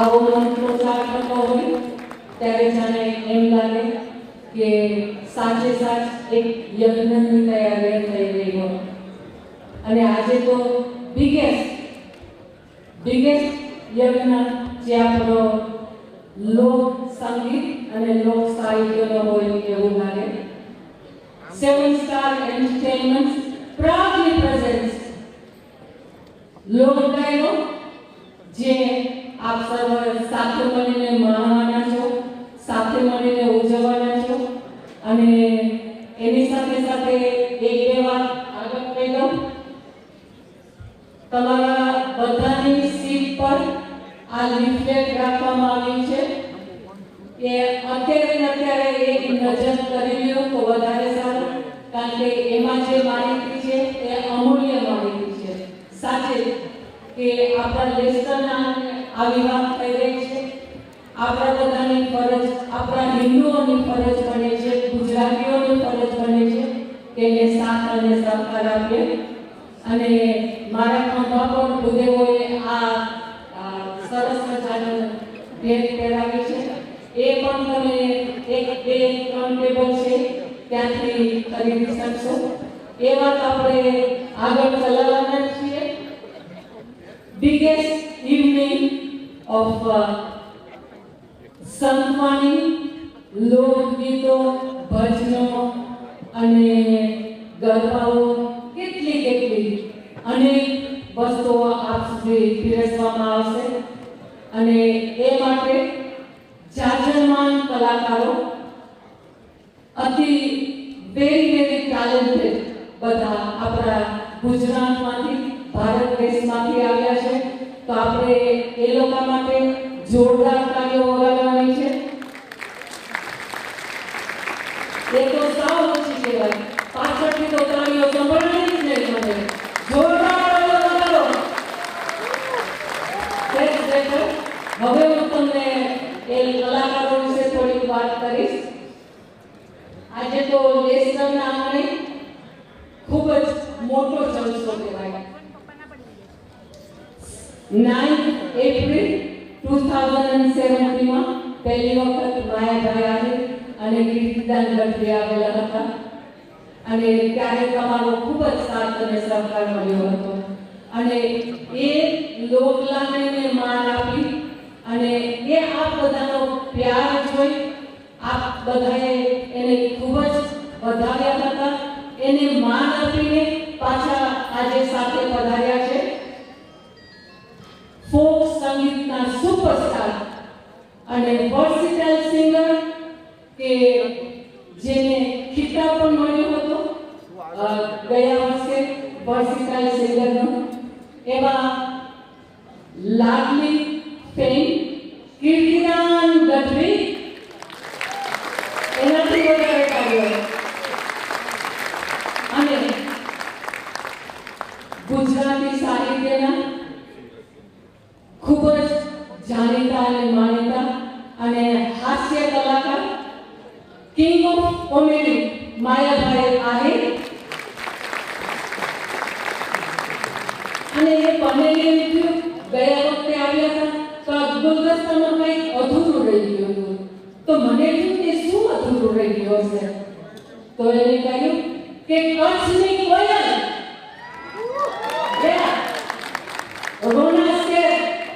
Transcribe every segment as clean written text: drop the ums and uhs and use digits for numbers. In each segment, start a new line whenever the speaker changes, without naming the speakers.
આવો મંત્રોચ્ચાર કરતો હોય ત્યારે જાણે એમ લાગે કે સાચે સાચ એક યજ્ઞની તૈયારી થઈ રહી હોય. અને આજે તો બિગેસ્ટ યજ્ઞ જે આપણો લોક સંગીત અને લોક સાહિત્યનો હોય એવું લાગે. 7 Star Entertainment proudly presents લોક ડાયરો, જે આપ સર્વ સાથે મળીને માણવાના છો, સાથે મળીને ઉજવવાના છો. અને એની સાથે સાથે એક બે વાત આગળ કહી દઉં. તમારા બધાની સીટ પર આ લીફલેટ રાખવામાં આવ્યું છે કે અત્યારે એક નજર કરી લો તો વધારે સારું, કારણ કે એમાં જે માહિતી છે એ અમૂલ્ય માહિતી છે. સાચે કે આપણા લેસનના આવી વાત થઈ રહી છે. આપણા બધાની ફરજ, આપણા હિન્દુઓની ફરજ બને છે, ગુજરાતીઓની ફરજ બને છે કે એને સાથ અને સહકાર આપીએ. અને મારા ખંભા પર ભૂદેવોએ આ સરસ મજાનું ભેટ પહેરાવી છે. એ પણ તમે 1, 2, 3 ટેબલ છે ત્યાંથી ખરીદી શકશો. એ વાત આપણે આગળ ચલાવવાના છીએ. બિગેસ્ટ ઇવનિંગ ઓફ સંતવાણી, લોકગીતો, ભજનો અને ગરબાઓ, કેટલી અનેક વસ્તુઓ આપ સુધી પીરસવામાં આવશે. અને એ માટે જાજરમાન કલાકારો, વેરી ટેલેન્ટેડ બધા આપણા ગુજરાતમાંથી, ભારત દેશમાંથી આવ્યા છે. તો આપણે એ લોકો માટે જોરદાર તાળીઓ વગાડવાની છે. એ તો સાવ ઓછી કહેવાય, પાછળથી તો તાળીઓ સંભળાય જ નહીં મને. જોરદાર તાળીઓ વગાડો. હવે હું તમને એ કલાકારો વિશે થોડીક વાત કરીશ. આજે તો લેસનના આંગણે ખૂબ જ મોટો જલસો કહેવાય. 9 એપ્રિલ 2017 માં પહેલી વખત માયાભાઈ આહિર અને કીર્તિદાન ગઢવી આવેલા હતા. અને ત્યારે તમારો ખૂબ જ સાથ અને સહકાર મળ્યો હતો. અને એ લોકલાગણીને માન આપી અને એ આપ બધાનો પ્યાર જોઈ આપ બધાએ એને ખૂબ જ વધાવ્યા હતા. એને માન આપીને પાછા આજે સાથે પધાર્યા છે ફોક સંગીતના સુપરસ્ટાર અને વર્સિટાઇલ સિંગર કે જેને ખિતાબ પણ મળ્યો હતો ગયા વર્ષે વર્સિટાઇલ સિંગરનો, એવા લાડલી ફેમ કીર્તિદાન ગઢવી. એનાથી વધારે કાર્યો અને ગુજરાતી સાહિત્યના ખૂબ જ જાણીતા અને માનીતા અને હાસ્ય કલાકાર, king of comedy Mayabhai Ahir. અને એ બનેલી ગયા વખતે આવ્યા હતા તો ગુલદસ્તામાં કંઈક અધૂરું રહી ગયું હતું. તો મને થયું કે શું અધૂરું રહી ગયું હશે. તો એને કહ્યું કે કચ્છની કોયલ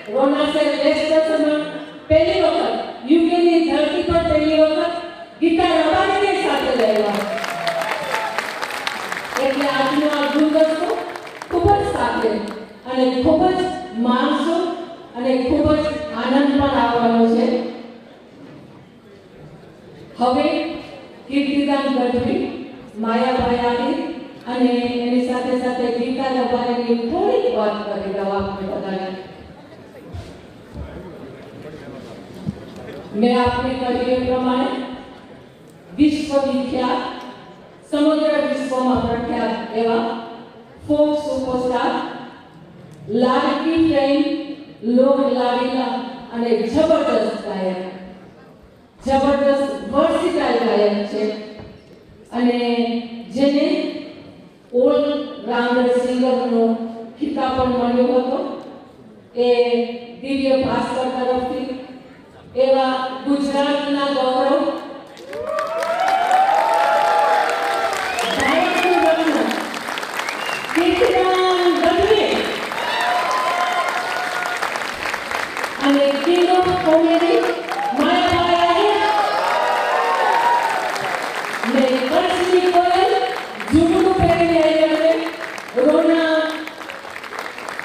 રોનાસેર લેસ્ટરમાં પહેલી વખત યુકેની ધરતી પર પહેલી વખત ગીતા રબારીને સાથે લેવા. એટલે આજનો આ ગુલદસ્તો ખૂબ જ સાથે અને ખૂબ જ માણસો અને ખૂબ જ આનંદ પણ આવવાનો છે. હવે કીર્તિદાન ગઢવી, માયાભાઈ આહિર અને એની સાથે સાથે ગીતા રબારીની થોડીક વાત કરી દઉં આપણે બધાને. મેં આપને કહ્યું એ પ્રમાણે વિશ્વવિખ્યાત, સમગ્ર વિશ્વમાં પ્રખ્યાત એવા ફોક સુપરસ્ટાર, લાડકી ફેમ, લોક લાડીલા અને જબરદસ્ત ગાયક, જબરદસ્ત વર્સિટાઇલ ગાયક છે. અને જેને ઓલ રાઉન્ડર સિંગરનો ખિતાબ પણ મળ્યો હતો. એ દિવ્ય ભાસ્કર તરફથી એવા ગુજરાતના ગૌરવ ભારતનું રત્ન કીર્તિદાન ગઢવી અને કિંગ ઓફ કોમેડી માયા ને કચ્છની કોયલ ઝુમડું પહેરીને આવી છે રોના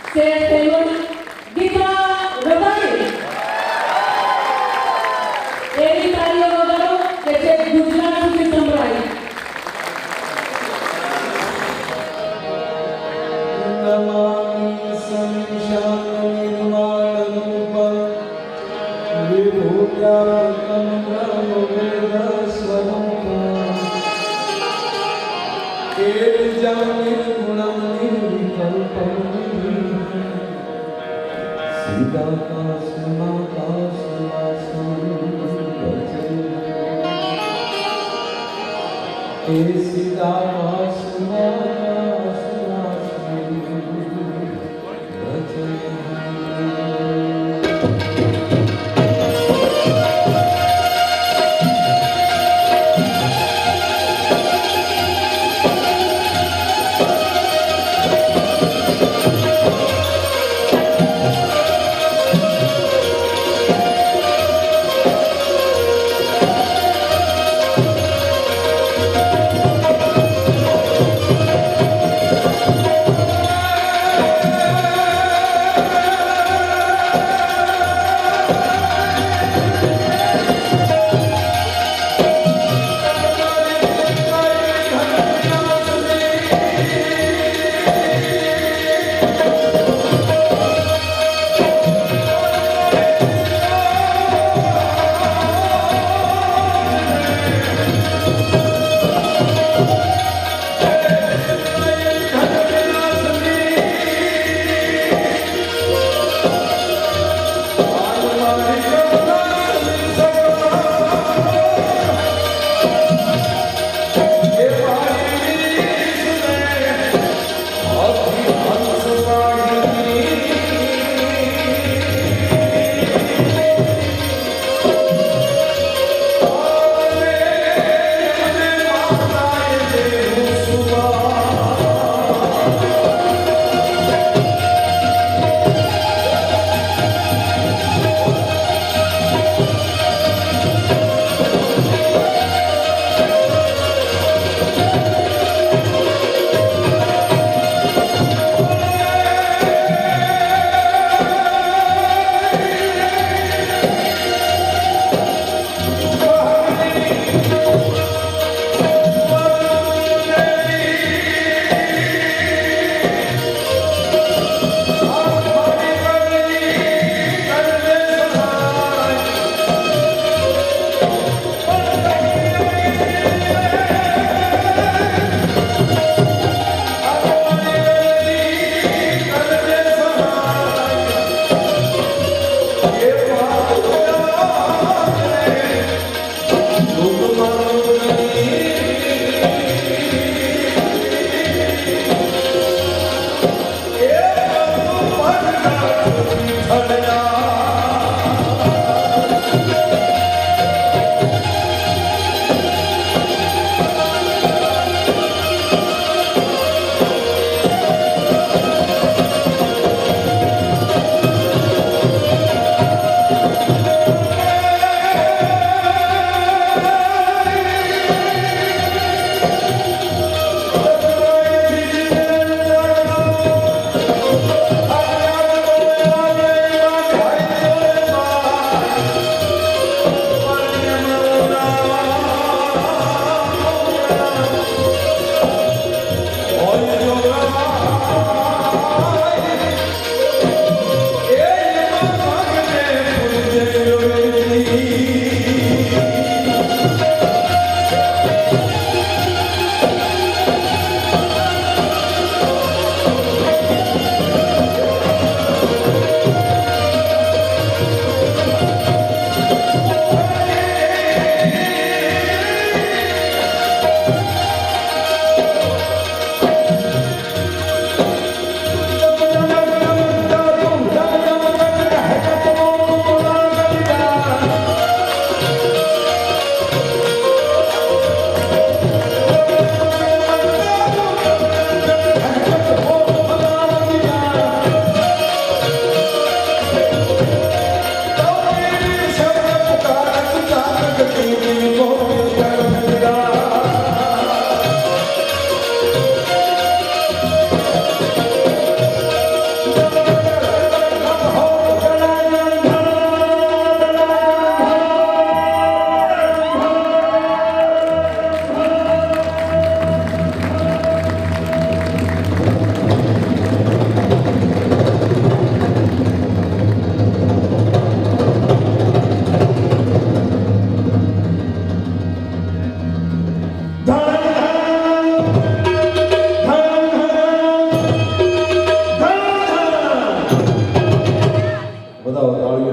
શેર તેમજ ગીતા રબારી એવી તાલીઓ વગાડો કે જે ગુજરાત સુધી સંભળાય.
નમામિ સંશાન નિર્માણ રૂપ વિભૂત્યાત્મન બ્રહ્મ વેદ સ્વરૂપ કેલજમ નિર્ગુણમ નિર્વિકલ્પમ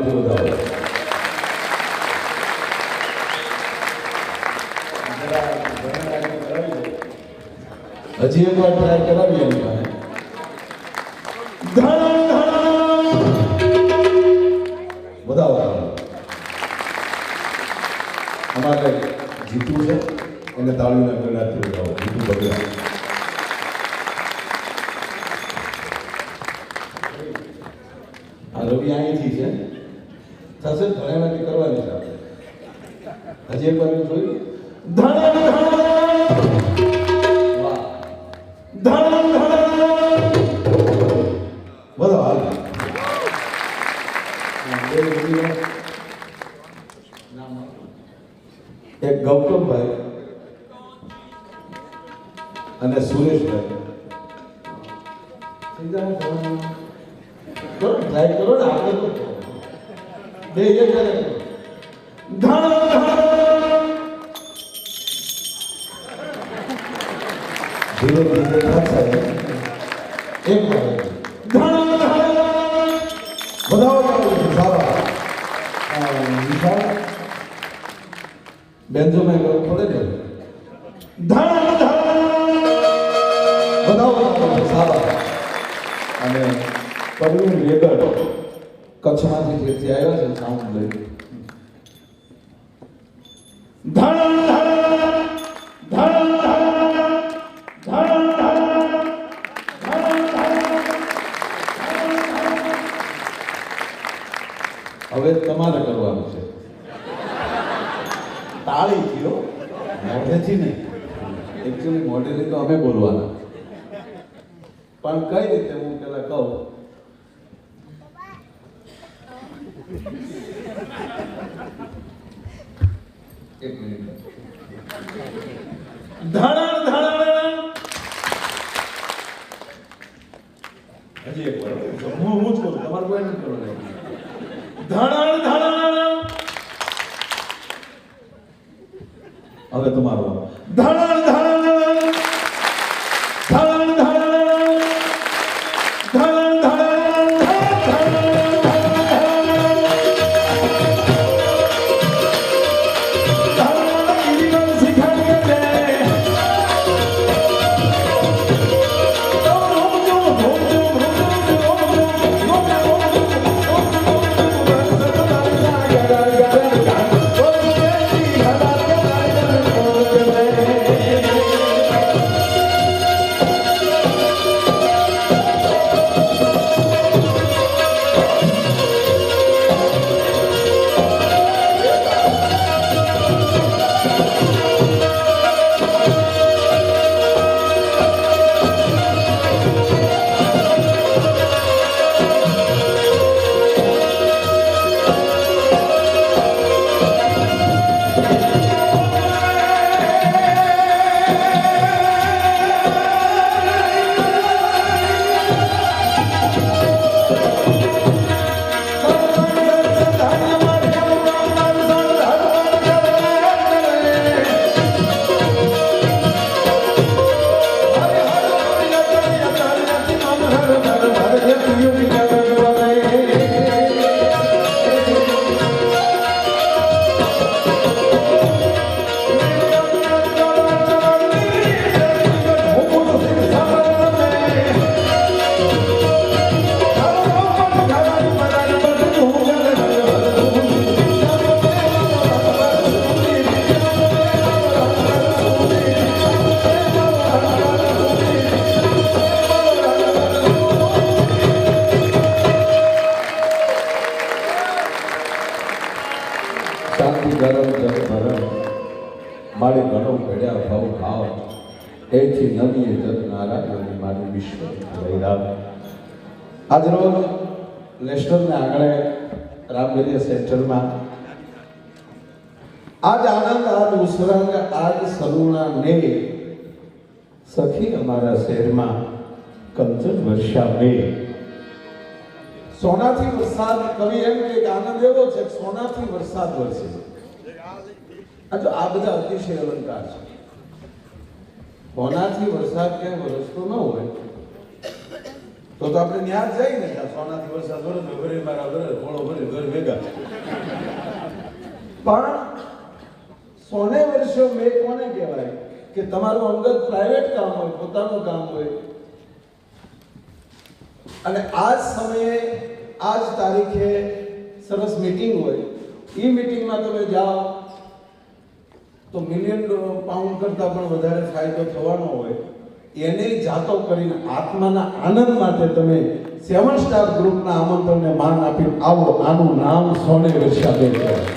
તાળીથી વધાવો. હજી એક વાર ટ્રાય કરાવીએ એની પાસે. વધાવો. અમારે જીતું છે એને તાળીના ગળાથી વધાવો. જીતું બગડ્યા. આ રવિ અહીંથી છે થશે ઘણા કરવાની છે આપણે. હજી એક વાર જોયું. બધો હાલ એક ગૌતમભાઈ અને સુરેશભાઈ ટ્રાય કરો ને આપણે બે એક કરે ધીરે ધીરે થશે એક વાર વધાવો સારા વિશાળ બેન્જોમાં કરવું પડે ને વધાવો સારા અને પરવીન વેગડ કચ્છમાંથી જેથી આવ્યા છે સાઉન્ડ લઈ હવે તમારે કરવાનું છે તાળી થયો મોઢેથી નહીં એકચ્યુઅલી મોઢેથી તો અમે બોલવાના પણ કઈ રીતે હું પેલા કહું એક મિનિટ હજી એક વાર હું જ કરું તમારે કોઈ નથી કરવાનું હવે તમારો મારે ઘણો ઘડ્યા ભાવ ભાવ એથી નવીએ જત નારાયણ મારી વિશ્વ વૈરાગ. આજરોજ લેસ્ટરના આંગણે રામગીરી સેન્ટરમાં આજ આનંદ આજ ઉસરંગ આજ સરુણા ને સખી અમારા શહેરમાં કંચન વર્ષા મે સોનાથી વરસાદ. કવિ એમ કે આનંદ એવો છે સોનાથી વરસાદ વરસે. આ બધા અતિશય અલંકાર છે. સોનાથી વરસાદ ક્યાંય વરસતો ન હોય તો આપણે ન્યા જ જઈએ ને, ત્યાં સોનાથી વરસાદ વરસ ઘરે મારા ઘરે ફળો ભરે ઘર ભેગા. પણ સોને વર્ષો મેં કોને કહેવાય કે તમારું અંગત પ્રાઇવેટ કામ હોય, પોતાનું કામ હોય, અને આ જ સમયે આ જ તારીખે સરસ મીટિંગ હોય, એ મીટિંગમાં તમે જાઓ તો મિલિયન પાઉન્ડ કરતાં પણ વધારે ફાયદો થવાનો હોય. એને જાતો કરીને આત્માના આનંદ માટે તમે 7 સ્ટાર ગ્રુપના આમંત્રણને માન આપી આવો. આનું નામ સોને વર્ષાબેન કહેવાય.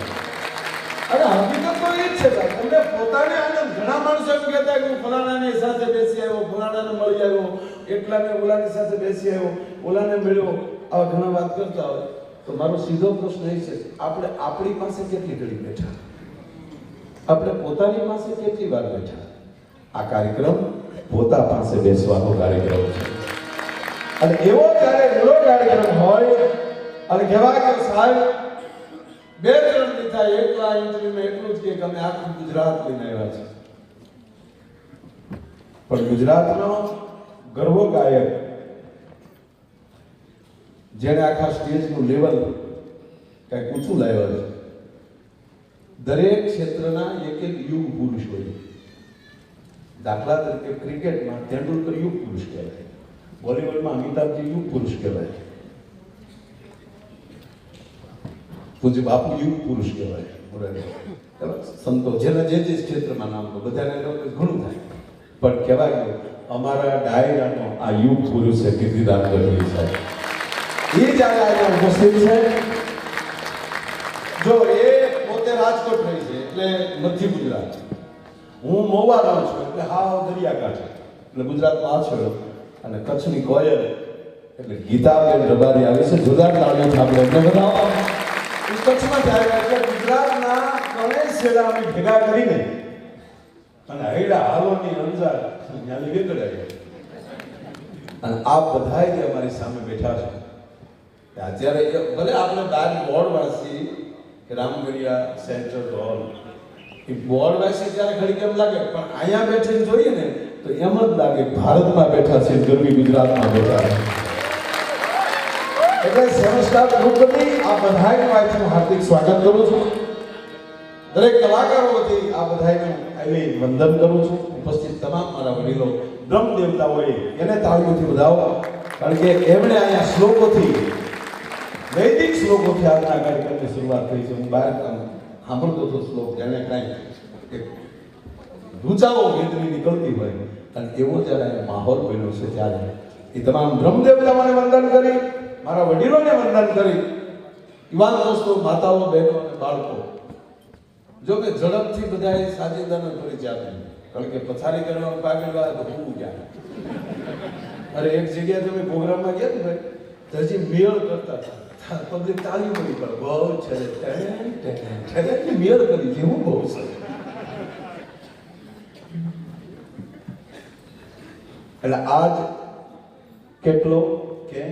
અને હકીકત તો એ જ છે ભાઈ, તમને પોતાને આનંદ. ઘણા માણસો એમ કહેતા કે હું ફલાણાની સાથે બેસી આવ્યો, ફલાણાને મળી આવ્યો, એટલાને ઓલાની સાથે બેસી આવ્યો, ઓલાને મળ્યો, આવા ઘણા વાત કરતા હોય. તો મારો સીધો પ્રશ્ન એ છે, આપણે આપણી પાસે કેટલી ઘડી બેઠા, આપણે પોતાની પાસે કેટલી વાર બેઠા? આ કાર્યક્રમ પોતા પાસે બેસવાનો કાર્યક્રમ છે. અને એવો કાર્યક્રમ હોય અને કહેવાય કે સાહેબ 2-3 દીથા એકલા ઇન્ટરવ્યુમાં એટલું જ કે અમે આખું ગુજરાત લઈને આવ્યા છે. પણ ગુજરાતનો ગર્વ ગાયક, જેને આખા સ્ટેજનું લેવલ કંઈક ઊંચું લાવ્યા છે. દરેક ક્ષેત્રના એક યુગ પુરુષ હોય. દાખલા તરીકે ક્રિકેટમાં તેંડુલકર યુગ પુરુષ કહેવાય, બોલીવુડમાં અમિતાભજી યુગ પુરુષ કહેવાય, પૂજ્ય બાપુ યુગ પુરુષ કહેવાય, સંતો જેના જે ક્ષેત્રમાં નામ બધાને ઘણું થાય. પણ કહેવાય કે અમારા ડાયરાનો આ યુગ પુરુષ છે કીર્તિદાન ગઢવી સાહેબ. એ જ અહીંયા ઉપસ્થિત છે. જો એ પોતે રાજકોટ રહી છે એટલે મધ્ય ગુજરાત, હું મહુવા રહું છું એટલે હાવ દરિયાકાંઠે એટલે ગુજરાતમાં આછળ, અને કચ્છની કોયલ એટલે ગીતાબેન રબારી આવી છે. જોરદાર તાળીઓ આપણે એમને બતાવો. એ કચ્છમાં જાય એટલે ગુજરાતના ત્રણેય છેડા અમે ભેગા કરીને અને હૈડા હાલોની અંજાર ત્યાંની વેકડાય. અને આ બધા જે અમારી સામે બેઠા છે અત્યારે, ભલે આપણે બહાર બોર્ડ વાંચી કે રામગઢિયા સેન્ટ્રલ હોલ, એ બોર્ડ વાંચી ત્યારે ઘડી કેમ લાગે, પણ અહીંયા બેઠીને જોઈએ ને તો એમ જ લાગે ભારતમાં બેઠા છે, ગરવી ગુજરાતમાં બેઠા છે. એટલે 7 સ્ટાર ગ્રુપની આ બધાનું હું હાર્દિક સ્વાગત કરું છું. દરેક કલાકારો વતી આ બધાનું આવી વંદન કરું છું. ઉપસ્થિત તમામ મારા વડીલો બ્રહ્મ દેવતાઓએ એને તાળીઓથી વધાવો, કારણ કે એમણે અહીંયા શ્લોકોથી, વૈદિક શ્લોકોથી આજના કાર્યક્રમની શરૂઆત થઈ છે. હું બહાર સાંભળતો હતો શ્લોક, જેને કાંઈ એક રૂચાઓ વેદની નીકળતી હોય, અને એવો જ્યારે માહોલ બન્યો છે ત્યારે એ તમામ બ્રહ્મ દેવતાઓને વંદન કરી, મારા વડીલોને વંદન કરી, યુવાન દોસ્તો, માતાઓ, બહેનો અને બાળકો, જો કે ઝડપથી બધાએ સાજેદાનો પરિચય આપ્યો, કારણ કે પથારી કરવા પાગળ વાળા તો હું ગયા. અરે એક જગ્યાએ તમે પ્રોગ્રામમાં ગયા ને ભાઈ, તો હજી મેળ કરતા હતા, પબ્લિક તાળી પડી પર બહુ છે મેળ કરી છે, હું બહુ છે. એટલે આજ કેટલો કે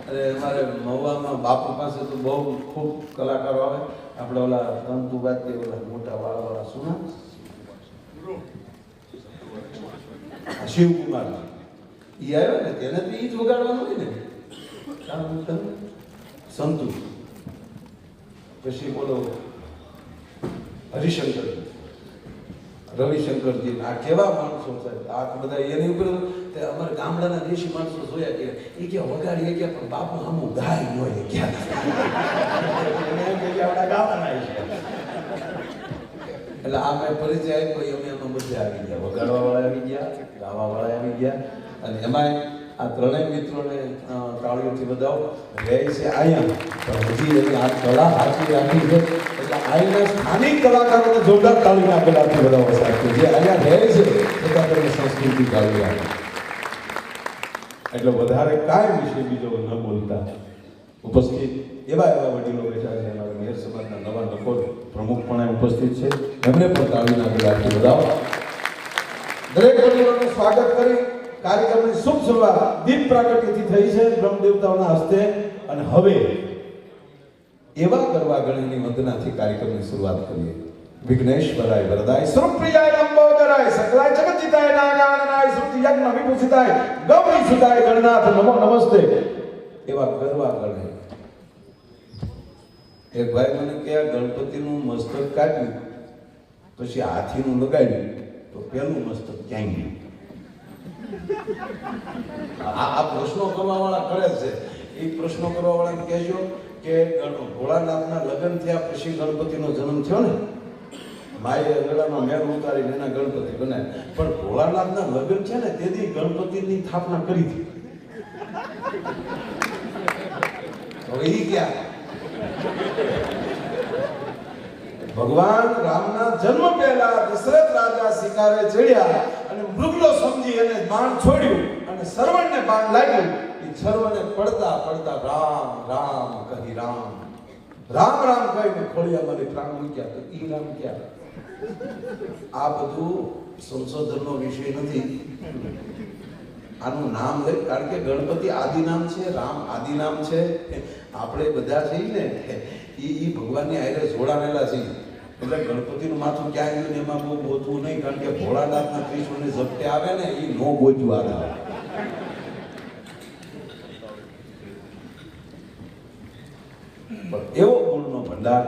અરે અમારે મહુવામાં બાપુ પાસે તો બહુ ખૂબ કલાકારો આવે. આપણે ઓલા તંતુ વાદ્ય, ઓલા મોટા વાળા શું નામ, શિવકુમાર, એ આવ્યો ને તેને તો એ જ વગાડવાનું હોય ને, સંતુ. પછી બોલો હરિશંકર, રવિશંકરજી, આ કેવા માણસો છે આ બધા. એની ઉપર અમારા ગામડાના દેશી માણસો જોયા કે એ ક્યાં વગાડી ગયા, પણ બાપુ આમું ગાય ન હોય ક્યાં એટલે આ મેં પરિચય આપ્યો. અમે એમાં બધે આવી ગયા, વગાડવા વાળા આવી ગયા, ગાવા વાળા આવી ગયા, અને એમાંય આ ત્રણેય મિત્રોને તાળીઓથી વધાવો. રહે છે અહીંયા, પણ હજી એની આ કલા હાથની રાખી છે, એટલે અહીંના સ્થાનિક કલાકારોને જોરદાર તાળીના કલાથી વધાવો સાહેબ, જે અહીંયા રહે છે છતાં તેમને સંસ્કૃતિ તાળી આપે. એટલે વધારે કાંઈ વિશે બીજો ન બોલતા ઉપસ્થિત એવા વડીલો બેઠા છે. અમારા મેયર સમાજના નવા નકોર પ્રમુખ પણ ઉપસ્થિત છે, એમને પણ તાળીના કલાથી વધાવો. દરેક વડીલોનું સ્વાગત કરી કાર્યક્રમની શુભ શરૂઆત દીપ પ્રાગટ્યથી થઈ છે બ્રહ્મ દેવતાઓના હસ્તે. અને હવે એવા ગરવા ગણીની વંદનાથી કાર્યક્રમની શરૂઆત કરીએ. विघ्नेश्वराय वरदाय स्वरूप्रियाय लंबोदराय सकलाय जगज्जिताय नागाननाय श्रुति यज्ञ विभूषिताय गौरी सुताय गणनाथ नमो नमस्ते एवा गरवा गणे एक भाई મને કે ગણપતિનું મસ્તક કાઢ્યું પછી હાથીનું લગાડ્યું તો પેલું મસ્તક ક્યાં ગયું આ પ્રશ્નો કરવાવાળા કરે છે એ પ્રશ્નો કરવાવાળાને કહેજો કે ભોળાનાથના લગ્ન થયા પછી ગણપતિનો જન્મ થયો ને માએ અંગડામાં મેળ ઉતારીને એના ગણપતિ બનાવ્યા પણ ભોળાનાથના લગ્ન છે ને તેથી ગણપતિની સ્થાપના કરી હતી તો એ ક્યાં ભગવાન રામના જન્મ પહેલા દશરથ રાજા શિકારે ચડ્યા અને મૃગલો સમજી અને બાણ છોડ્યું અને સર્વણને બાણ લાગ્યું એ સર્વને પડતા પડતા રામ રામ કહી રામ રામ રામ કહીને ખોળિયામાંથી પ્રાણ મૂક્યા તો ઈ રામ ક્યાં આ બધું સંશોધનનો વિષય નથી આનું નામ લે કારણ કે ગણપતિ આદિ નામ છે રામ આદિ નામ છે આપણે બધા છીએ ને ઈ ભગવાનની આયરે જોડાયેલા છે એટલે ગણપતિનું માથું ક્યાં ગયું ને એમાં બહુ ગોતવું નહીં કારણ કે ભોળાનાથના ત્રિશુળને ઝપટે આવે ને એ નો ગોજવા આવે એવો ગુણનો ભંડાર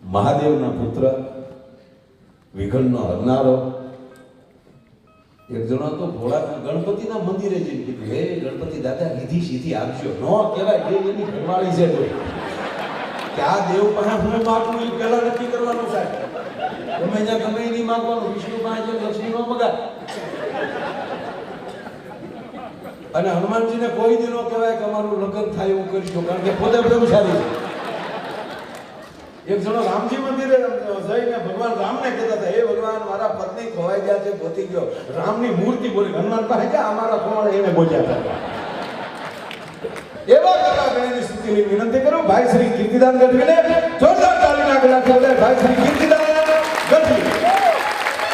મહાદેવના પુત્ર વિઘ્નનો હરનારો એક જણો તો ભોળા ગણપતિના મંદિરે જઈને કીધું હે ગણપતિ દાદા લીધી સીધી આપજો નો કહેવાય દેવ એની ઘરવાળી છે કોઈ કે આ દેવ પાસે હું માગું એ પહેલા નક્કી કરવાનું સાહેબ ગમે ત્યાં ગમે નહીં માગવાનું વિષ્ણુ પાસે લક્ષ્મી નો મગાય અને હનુમાનજીને કોઈ દી નો કહેવાય કે અમારું લગ્ન થાય એવું કરજો કારણ કે પોતે બ્રહ્મચારી છે એક જણો રામજી મંદિરે જઈને ભગવાન રામને કહેતા હતા હે ભગવાન મારા પત્ની ખોવાઈ ગયા છે ગોતી ગયો રામની મૂર્તિ બોલી હનુમાન પાસે જા અમારા કોણ એને બોલ્યા હતા એવા કલા ગણેશની સ્તુતિની વિનંતી કરું ભાઈ શ્રી કીર્તિદાન ગઢવીને જોરદાર તાળીના ગળાથી વધારે ભાઈ શ્રી કીર્તિદાન ગઢવી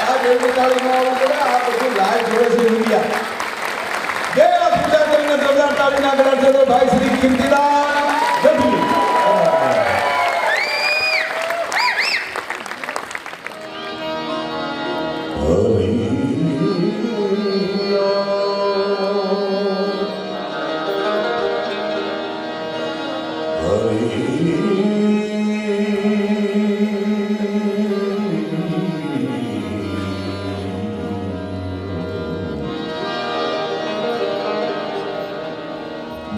આ દેવની તાળીમાં આવવું પડે આ બધું લાઈવ જોડે છે ઇન્ડિયા જય પૂજા કરીને જોરદાર તાળીના ગળાથી ભાઈ શ્રી કીર્તિદાન ગઢવી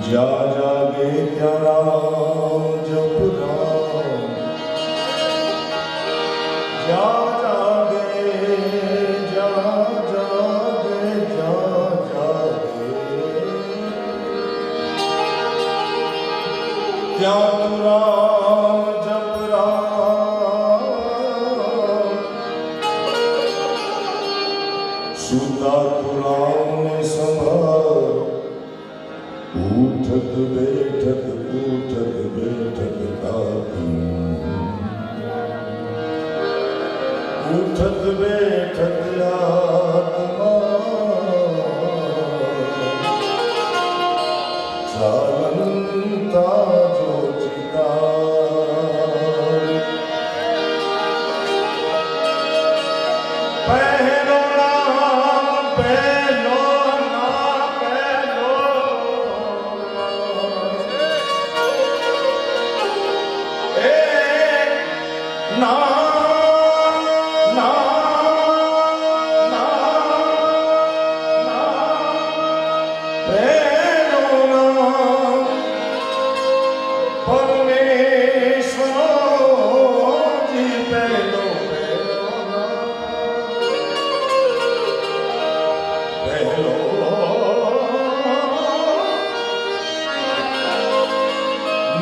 जा जागे तेरा जप राम जा जागे जा जागे जा जागे क्या तू राम जप राम सुता तू राम ने संभाल उठत बैठत ताकी उठत बैठत आत्मा चालंता जो चिता पहलो नाम पहलो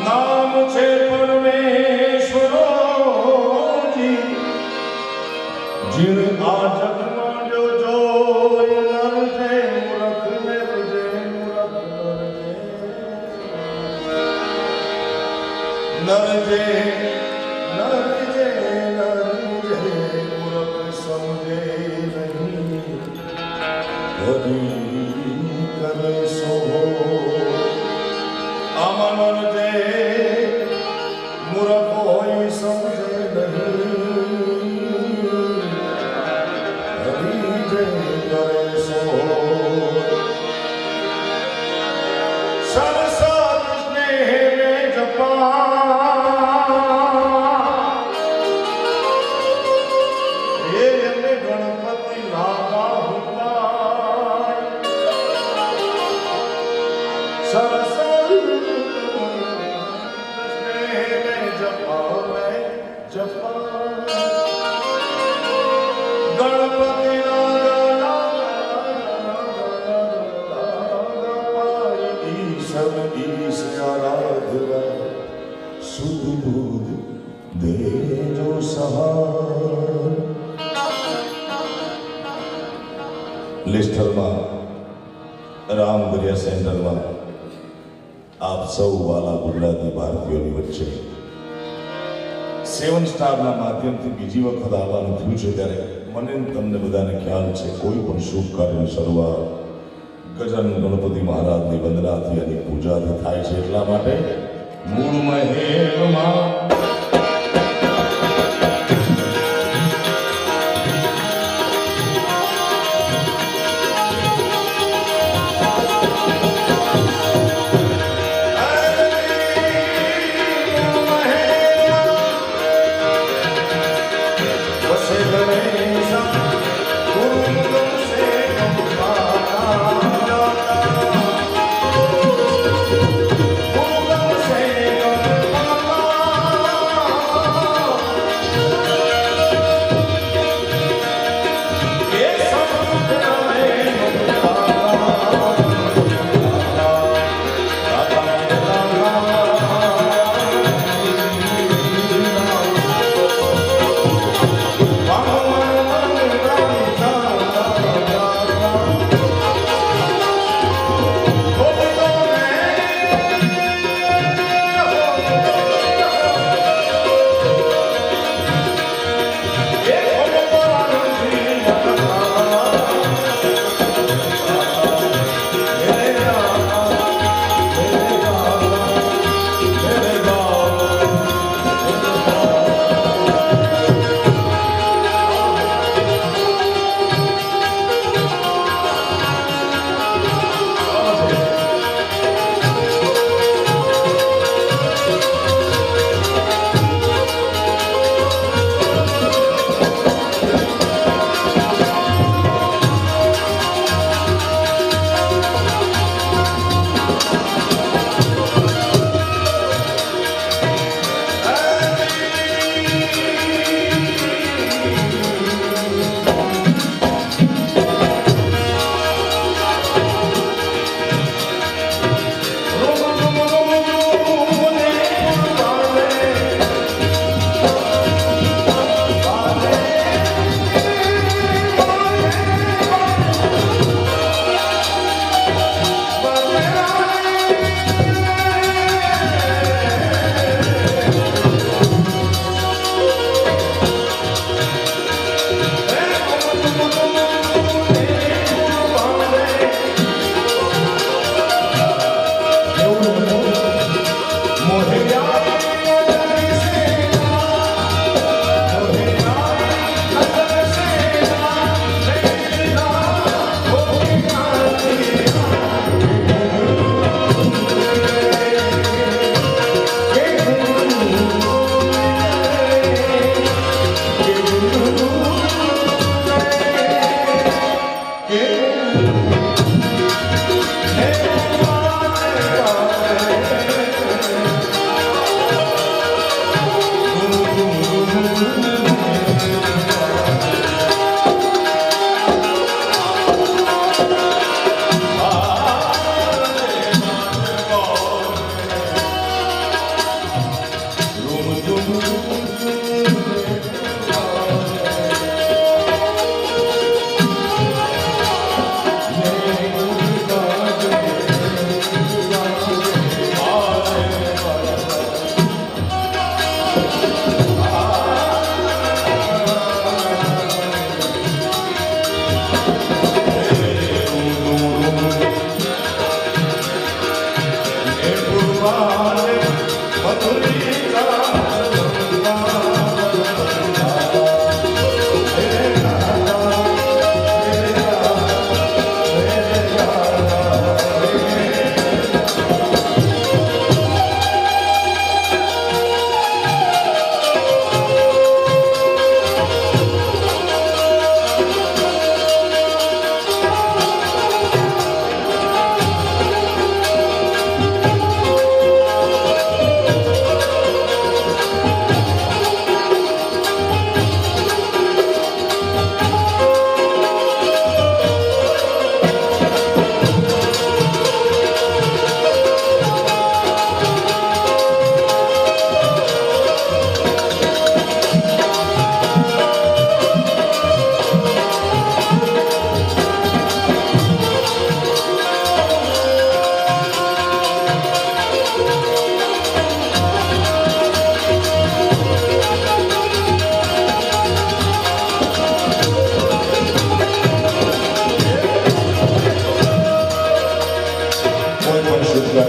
नाम छे परमेश्वरो जी जिन आ जग में जो नर जे मूर्ख ने तुझे मूर्ख नर जे मूर्ख समझे नहीं हरि करे सो अमन जे मूर्ख होई समझे नहीं सरसत स्नेह में जपा ये यमे गणपति लागा होता सरसत स्नेह में जपा गणपति आराधना सुध बुध दे जो सहार लिस्टરમાં રામ દરિયા સેન્ટરમાં આપ સૌ વાલા ગુજરાતી ભારતીયોની વચ્ચે 7 સ્ટારના માધ્યમથી બીજી વખત આવવાનું થયું છે ત્યારે મને તમને બધાને ખ્યાલ છે કોઈ પણ શુભ કાર્યની શરૂઆત ગજાનન ગણપતિ મહારાજની વંદનાથી અને પૂજાથી થાય છે એટલા માટે મૂળ મહેલમાં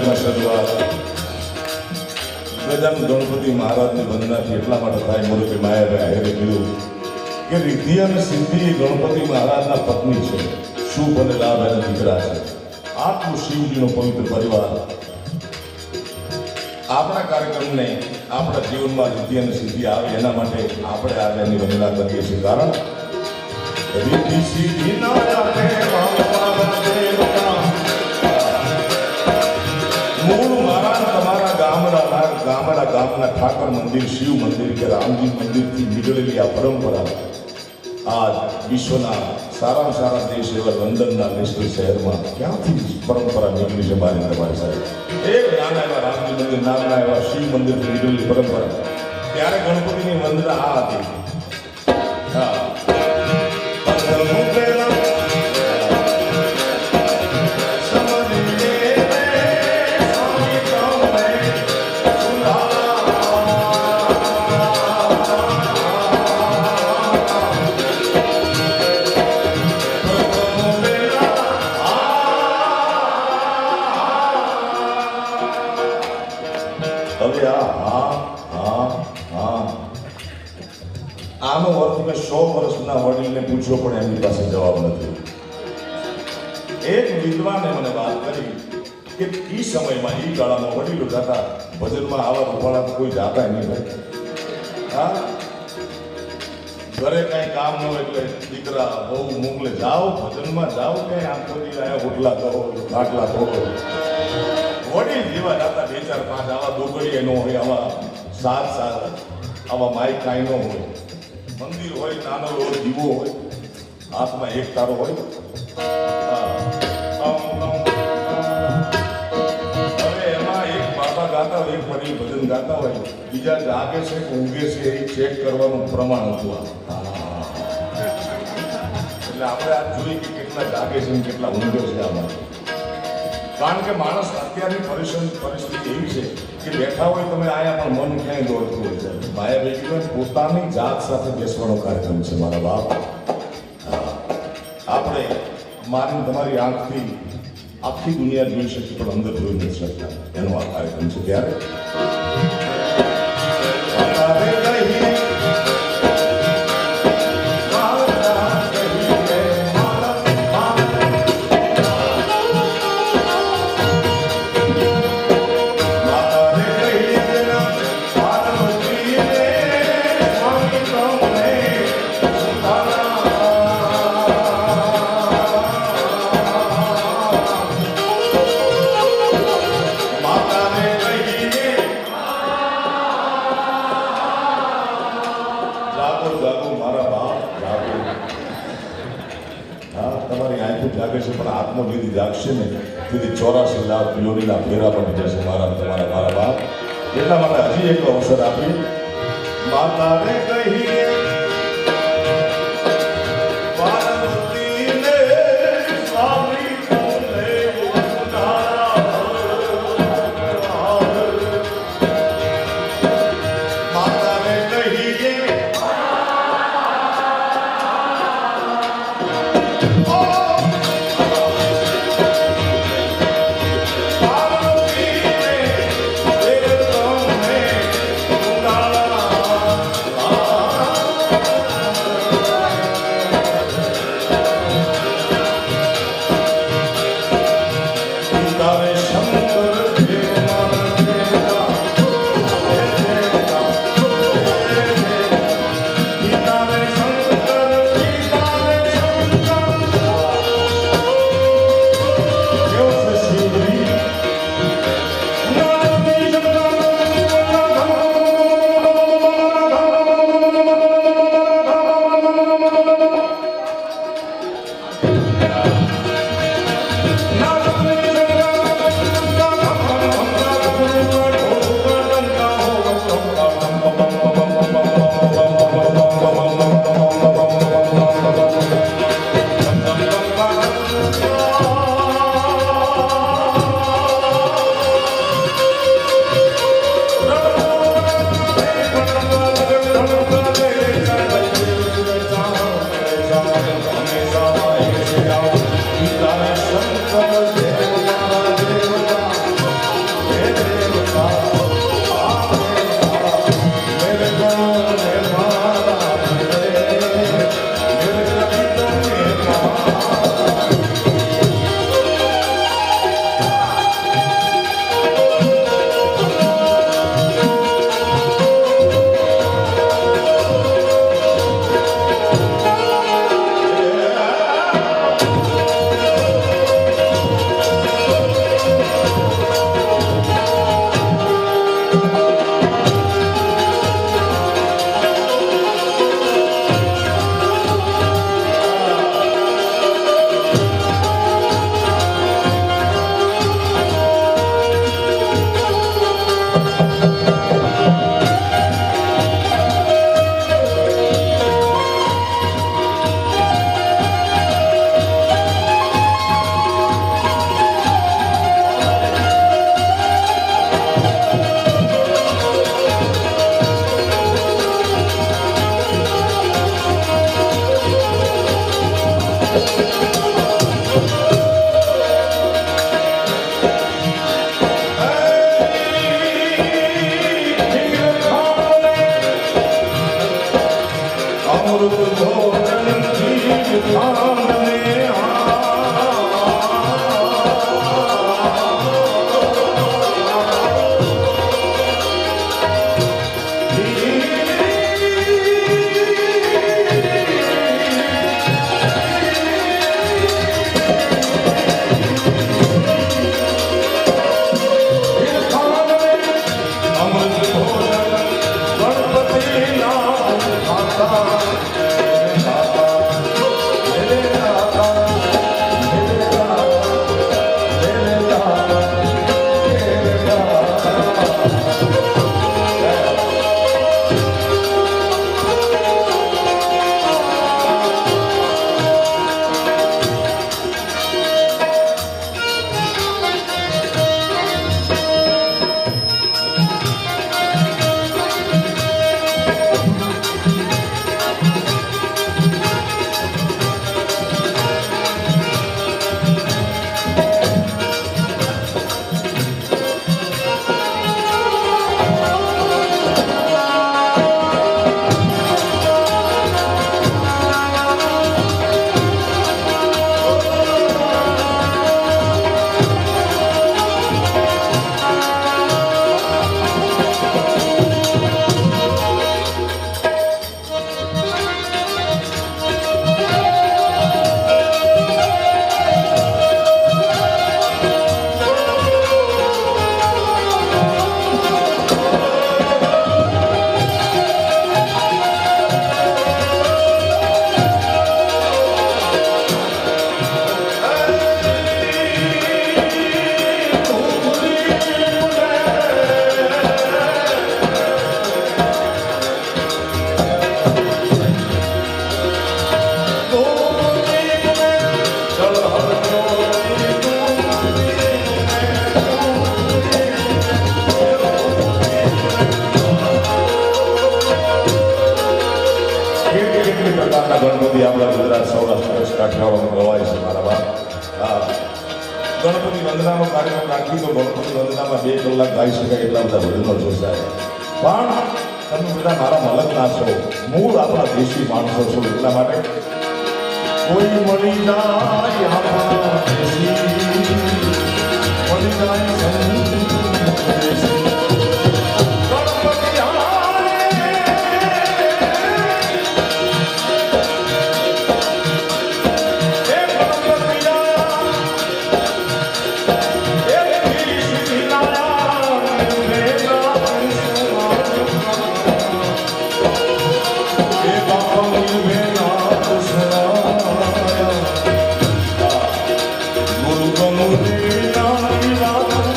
દિવસમાં શરૂઆત ગજાનન ગણપતિ મહારાજની વંદનાથી એટલા માટે થાય. મોરબી માયાભાઈ આહિરે કીધું કે રિદ્ધિ અને સિદ્ધિ એ ગણપતિ મહારાજના પત્ની છે, શુભ અને લાભ એના દીકરા છે. આટલું શિવજીનો પવિત્ર પરિવાર આપણા કાર્યક્રમને આપણા જીવનમાં રિદ્ધિ અને સિદ્ધિ આવે એના માટે આપણે આજે એની વંદના કરીએ છીએ. કારણ રિદ્ધિ સિદ્ધિ ના જાને મૂળ મારા તમારા ગામડા ગામના ઠાકર મંદિર, શિવ મંદિર કે રામજી મંદિરથી નીકળેલી આ પરંપરા આજ વિશ્વના સારામાં સારા દેશ એવા લંડનના નેશનલ શહેરમાં ક્યાંથી પરંપરા નીકળી છે મારી તમારી સાહેબ. એક નાના એવા રામજી મંદિર, નાના એવા શિવ મંદિરથી નીકળેલી પરંપરા. ત્યારે ગણપતિની વંદના આ હતી. હા આનો અર્થ મેં 100 વર્ષના વડીલને પૂછ્યો પણ એમની પાસે જવાબ નથી. એક વિદ્વાને મને વાત કરી કે એ સમયમાં એ ગાળામાં વડીલો જાતા ભજનમાં આવા રૂપાળા કોઈ જાતા નહીં ભાઈ. હા, ઘરે કઈ કામ ન હોય એટલે દીકરા બહુ મોકલે, જાઓ ભજનમાં જાઓ, કઈ આખો દી આયા ઓટલા કરો, ખાટલા તોડો. વડીલ જેવા જાતા 2 4 5 આવા દોગડીએ ન હોય, આવા સાત આવા માઇક કાંઈ ન હોય. મંદિર હોય, નાનો એવો દીવો હોય, હાથમાં એક તારો હોય. હવે એમાં એક બાબા ગાતા હોય, એક વડીલ ભજન ગાતા હોય, બીજા જાગે છે કે ઊંઘે છે એ ચેક કરવાનું પ્રમાણ હતું. એટલે આપણે આ જોઈએ કે કેટલા જાગે છે ને કેટલા ઊંઘે છે આમાં. કારણ કે માણસ અત્યારની પરિસ્થિતિ એવી છે કે બેઠા હોય તમે આયા પણ મન ક્યાંય દોડતું હોય છે. માયા બેઠી પોતાની જાત સાથે બેસવાનો કાર્યક્રમ છે મારા બાપ. આપણે મારી તમારી આંખથી આખી દુનિયા જોઈ શકીએ પણ અંદર જોઈ નથી શકતા. એનો આ કાર્યક્રમ છે. ત્યારે જાગે છે પણ આત્મો લીધી જાગશે ને તેથી 84 લાખ યોનીના ફેરા પણ જશે મારા મારા બાપ. એટલા માટે હજી એક અવસર આપી માતાને કહીએ કાઠિયાવાડ ગવાય છે મારા બાપ. હા, ગણપતિ વંદનાનો કાર્યક્રમ રાખી તો ગણપતિ વંદનામાં 2 કલાક ગાઈ શકાય એટલા બધા ભજનો છે સાહેબ. પણ તમે બધા મારા મલકના છો, મૂળ આપણા દેશી માણસો છો, એટલા માટે કોઈ મળી જાય આપણા દેશી, મળી જાય સંદેશી.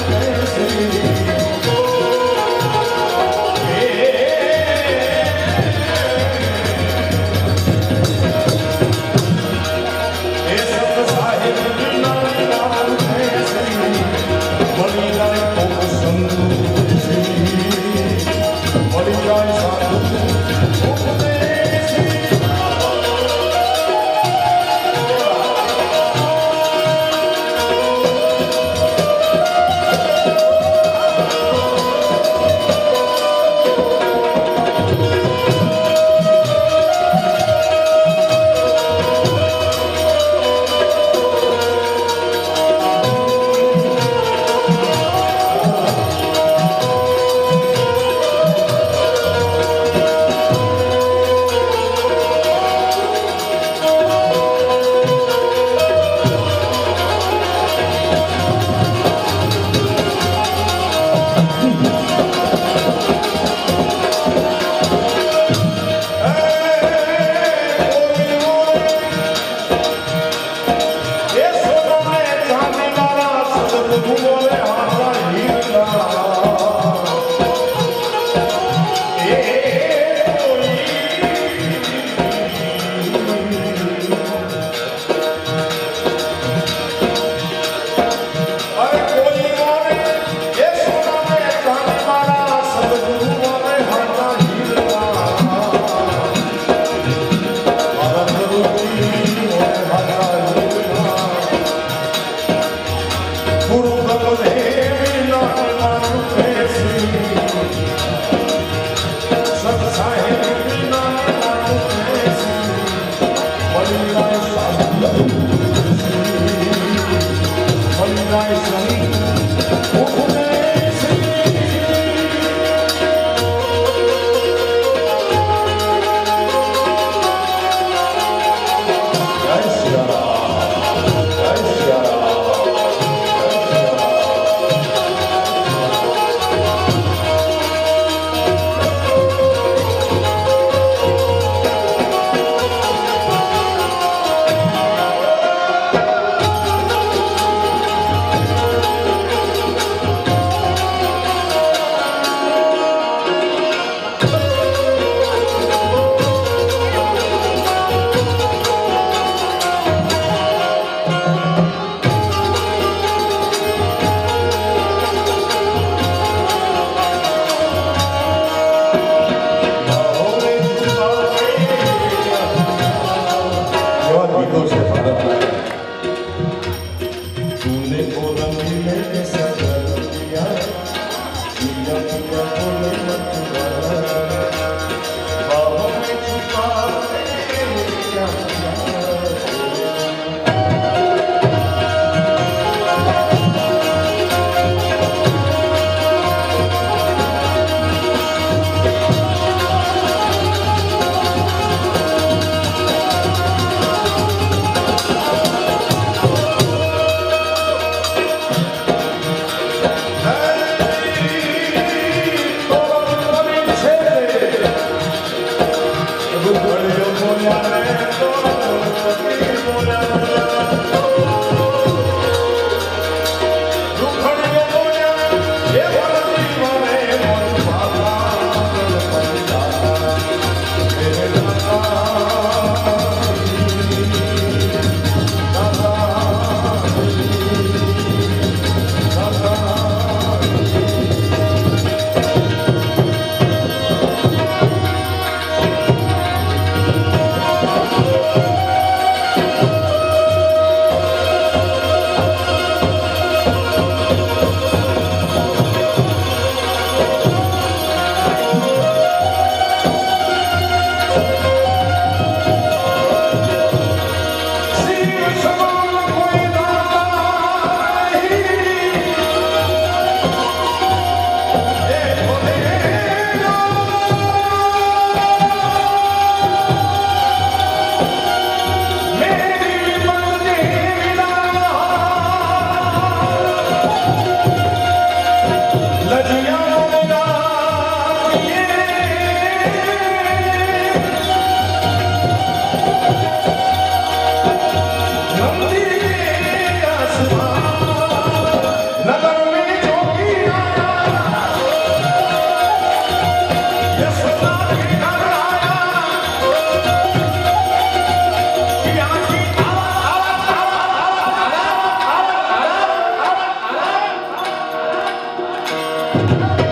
Yes.
Thank you.